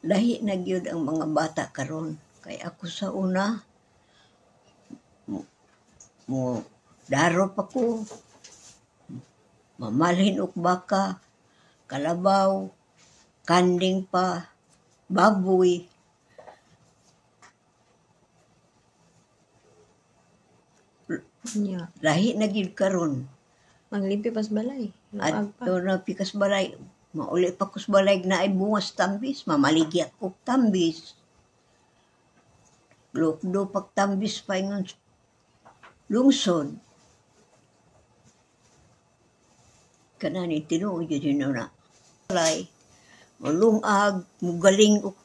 lahi na gyud ang mga bata karon. Kay ako sa una, mo daro pa ko, mamalhin og baka, kalabaw, kanding pa, baboy. Nya, Lahi na gyud karon. maglimpi pas balay. At Luag pa. na pikas balay, mauli pa kus balay na ay bungas tambis, mamaligya ko tambis. Lukdo pag tambis pa ingon lungsod. Kanani tinuod yun na. Balay, malungag, mugaling og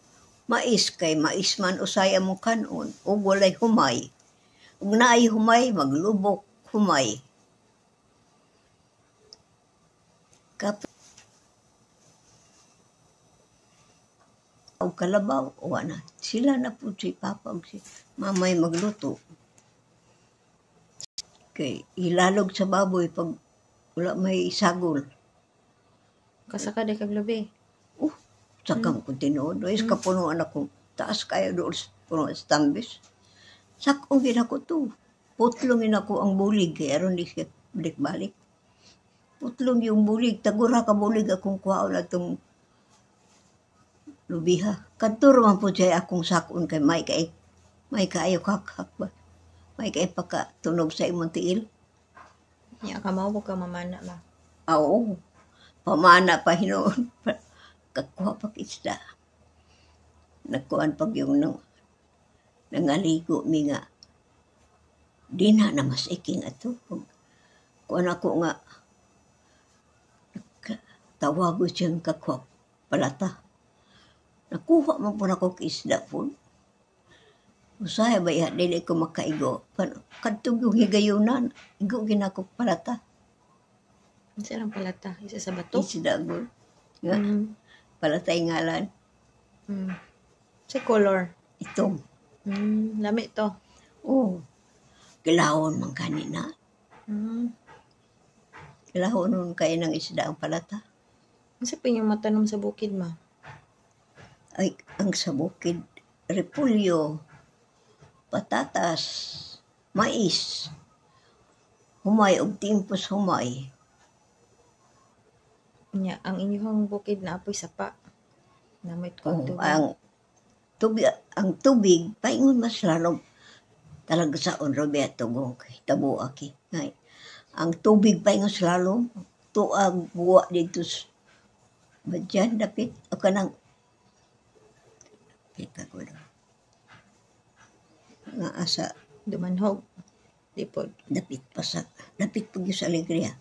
mais kay mais man usaya mo kanon ug walay humay. Ug naay humay maglubok humay. O kalabaw, o na. Sila na po si Papa o si Mamay magluto. Kay ilalog sa baboy pag wala may sagol. Kasaka de kag labi. Sakang ko tinuod. Is kapunuan ako. Taas kayo doon sa puno sa tambis. Sakong ginako to. Putlongin ako ang bulig. Kaya aron di siya balik-balik. Putlong yung bulig. Tagura ka bulig akong kuhaon na itong lubiha. Kadto man po siya akong sakon kay may kaayo kakhak ba. May kay pagkatunog sa imong tiil. Nya ka mao ka mamana ba. Oo. Pamana pa hinoon. Kakuha pa isda. Nagkuhan pag yung nangaligo mi nga. Di na mas iking ato. Kuhan ako nga tawag ko siyang kakuha palata. Nakuha man po ako isda po. Usaya ba iya, dili ko makaigo. Kadtog yung higayunan, igo ginako palata. Isa lang palata, isa sa bato. Isda ko. Nga, palatay ngalan. Sa color. Itong. Lami to. Oh, kilahon man kanina. Kilahon nun kayo ng isda ang palata. Sa pinyong matanom sa bukid ma. Ay, ang sa bukid, repulyo, patatas, mais, humay og timpos humay. Nya, ang inyong bukid na apoy sapa. Namit ko ang tubig. Ang tubig, paingon mas lalong talaga sa onrobe at tugong tabo aki. Ngay, ang tubig paingon sa lalong, tuag buwa dito badyan dapit o kanang pita ko na. Nga asa Dumanhog. Dipod. dapit pag yung sa alegria.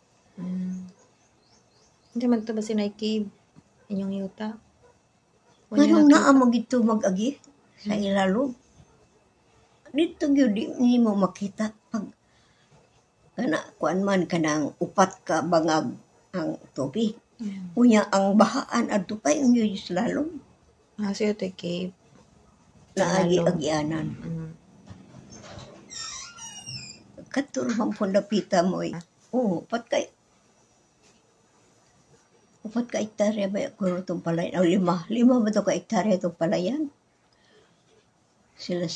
Hindi man ito ba sinay cave? Inyong yuta? Anong naamag ito mag-agi sa ilalong? Dito yun, di mo makita pag kuan man ka ng upat ka bangag ang tubig. Unya ang bahaan at tupay ang yun sa lalong. So ito cave. Naagi-agianan. Katurang pundapita mo eh. Upat ka hektarya ba kung itong palayan? O 5 ba ito ka hektarya itong palayan? Sila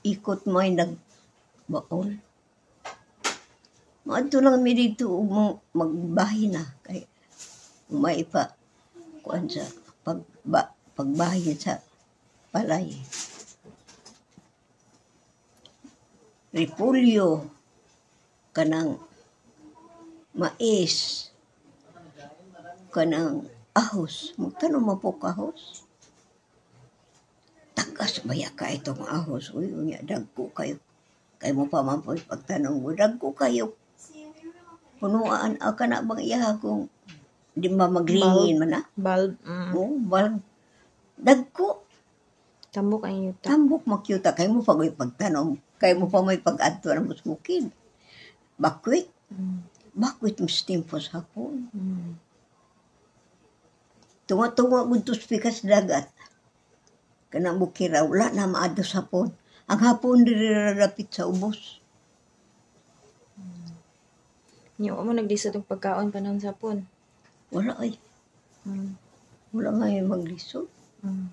ikot mo ay nagbaon. Maadto lang mi dito magbahay na. Kay umay pa kuan sa pagbahay sa palay. Repulyo, kanang mais, kanang ahos. Magtanong mo po kahos. Takas baya ka itong ahos. Uy, unya, dagko kayo. Kaya mo pa man po pagtanong mo, dagko kayo. Punuan, ka na bang iya kung di ba maglingin man na? Bulb. Bulb. Dagko. Tambok ang yuta. Tambok makyuta. Kaya mo pa may pagtanong. Kaya mo pa may pag-adto ng musbukid. Bakwit. Bakwit mas timpos hapon. Tunga-tunga guntos pikas dagat. Kanang bukira, wala na maado sa hapon. Ang hapon dirirapit sa ubos. Yung mo naglisod ng pagkaon panahon sa hapon. Wala ay. Wala nga yung maglisod. Yung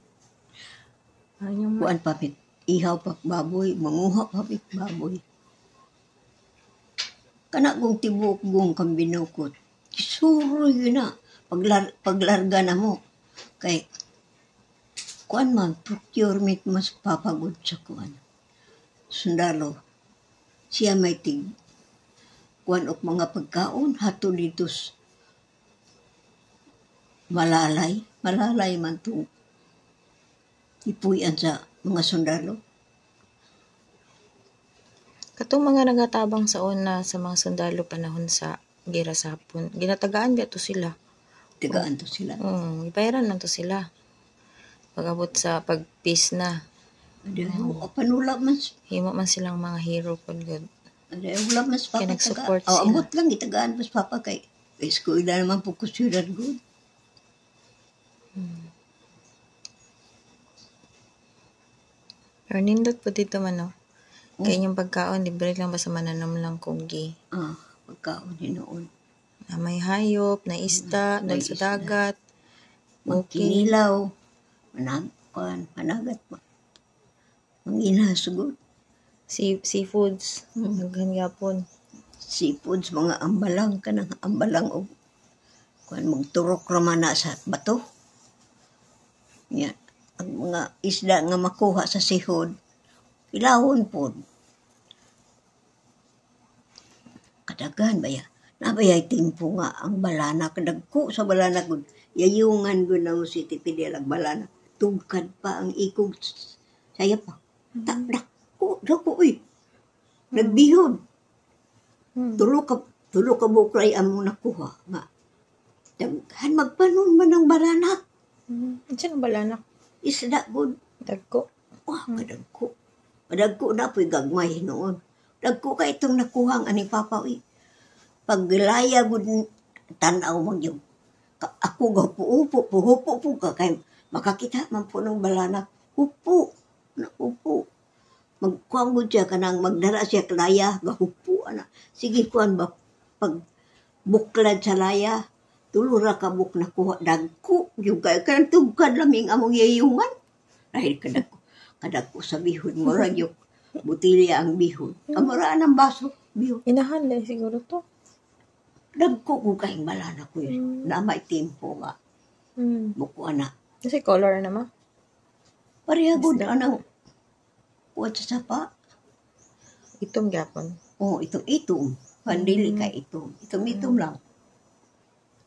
Kuan papit, ihaw pa baboy, manguha papit baboy. Kana kung tibok gong kang binukot, suroy yun na, paglarga na mo. Kay, kuan man, procurement mas papagod sa kuan. Sundalo, siya may tig, kuan og mga pagkaon, hato dito malalay man to ipuyan sa mga sundalo. katong mga nagatabang sa una sa mga sundalo panahon sa gera sa Hapon, ginatagaan ba to sila? Tigaan to sila. Ibayaran man to sila. Pag-abot sa pag-peace na. Panula mas. Himo man silang mga hero pag good. Wala mas papa. Kaya nag-support sila. Amot lang, itagaan mas papa kay school na naman po kusuran good. Pero nindot po dito man, no? Kaya yung pagkaon, libre lang ba sa mananom lang kunggi? Pagkaon din noon. Na may hayop, na isda, dahil sa dagat. Magkinilaw, managat pa. Manginasugod. Seafoods, naghanyapon. Seafoods, mga ambalang ka ng ambalang o kuan magturok raman na sa bato. Yan. Ang mga isda nga makuha sa sihod, ilawon po. Kadagan ba ya? Nabayay timpo nga ang balana, kadagko sa balana gud. Yayungan gud na mo si tipidel ang balana. Tugkad pa ang ikog saya pa. Dako uy. Nagbihod. Tulo ka bukray among nakuha nga. Daghan magpanon man ang balana. Saan ang balanak? Isda gud. Dagko. Kadagko. Kadagko na po'y gagmay noon. Dagko ka itong nakuhang ani papa uy. Paglaya gud tanaw mo yung ako gapuupo puhupo ka kay makakita man po ng balana upo na upo magkuang gud siya kanang magdara siya klaya gahupo ana sige kuan ba pag buklad sa laya tulura ka buk nakuha dagko yung kay kanang tugkad laming among yayungan dahil kadagko sa bihod mo ra yung butilya ang bihod amara ang baso bihod Inahan lang siguro to. Dagko ko kahing balana ko yun. Na may tempo nga. Bukuan na. Kasi color naman. Pareha good anang kuwan sa sapa. Itom gapon. Itom. Pandili ka itom. Itom lang.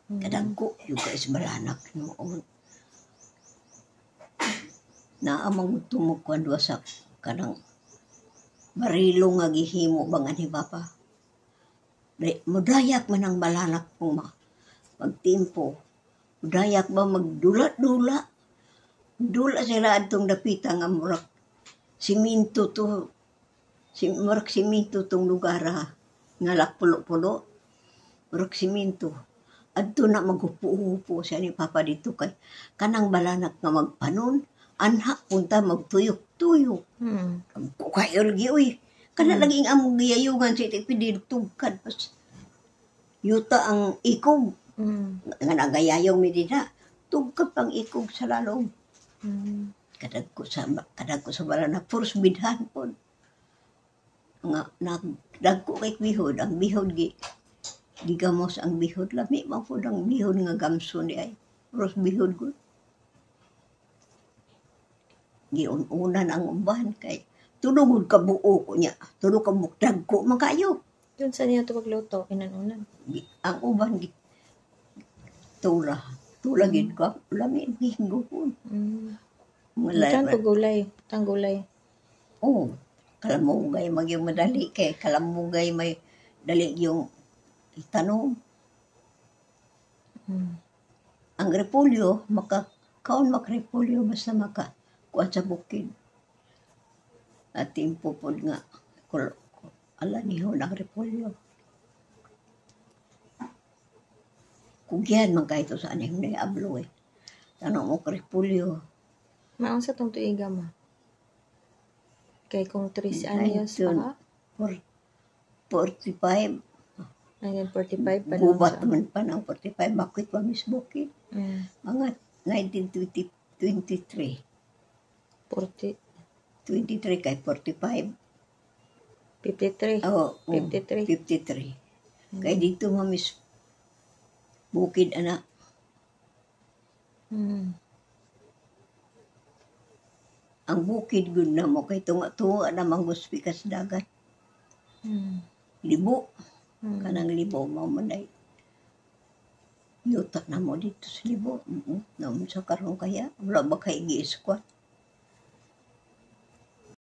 Kadagko yung guys balanak noon. Naamang tumukuan doon sa kanang barilo nga gihimo bang ani papa. Mudayak man ang balanak pong magtimpo. Mudayak ba magdula-dula. Dula sila atong dapita nga murak siminto to. Murak siminto tong lugar nga lakpulo-pulo. Murak siminto. Adto na maghupo-hupo siya ni papa dito kay kanang balanak nga magpanon. Anha punta magtuyok-tuyok. Kukayol uy. Kana laging among giyayungan si tipidil tugkad pas yuta ang ikog. Nga nagayayong mi dina. Tugkad pang ikog sa lalong. Kadagko sa balana purs bidhan po. Nga nagdagko kay bihod. Ang bihod gigamos ang bihod. Lami man po ang bihod nga gamso ni ay. Purs bihod ko. Giununan ang uban kay tulungod ka buo ko niya. Tulog ka bukdag ko, makayo. Doon sa niya ito pagluto, inanunan. Ang uban, tula gid ka, lami, hinggo po. Tanggulay. Kalamugay, magyong madali kay kalamugay may dali yung itanong. Ang repolyo, kaon makrepolyo, basta kuha sa bukid. At timpo po nga, alaniho ng repolyo. Kugyan man kahit sa aning na ablo eh. Tanong mo repolyo. Maang sa itong tuiga mo? Kay kung 3 anyos pa ka? 45. Ayun, 45 pa Gubat naman pa ng 45. Bakit pa misbukid? Mga 1923 23. 40. 23 kay 45. 53. Oo, 53. 53. Kay dito mamis bukid anak. Ang bukid gud na mo kay tunga-tunga na mangguspi ka sa dagat. Libo. Kanang libo mao man ay yuta na mo dito sa libo. Naman sa karon kaya wala ba kay gi-squat.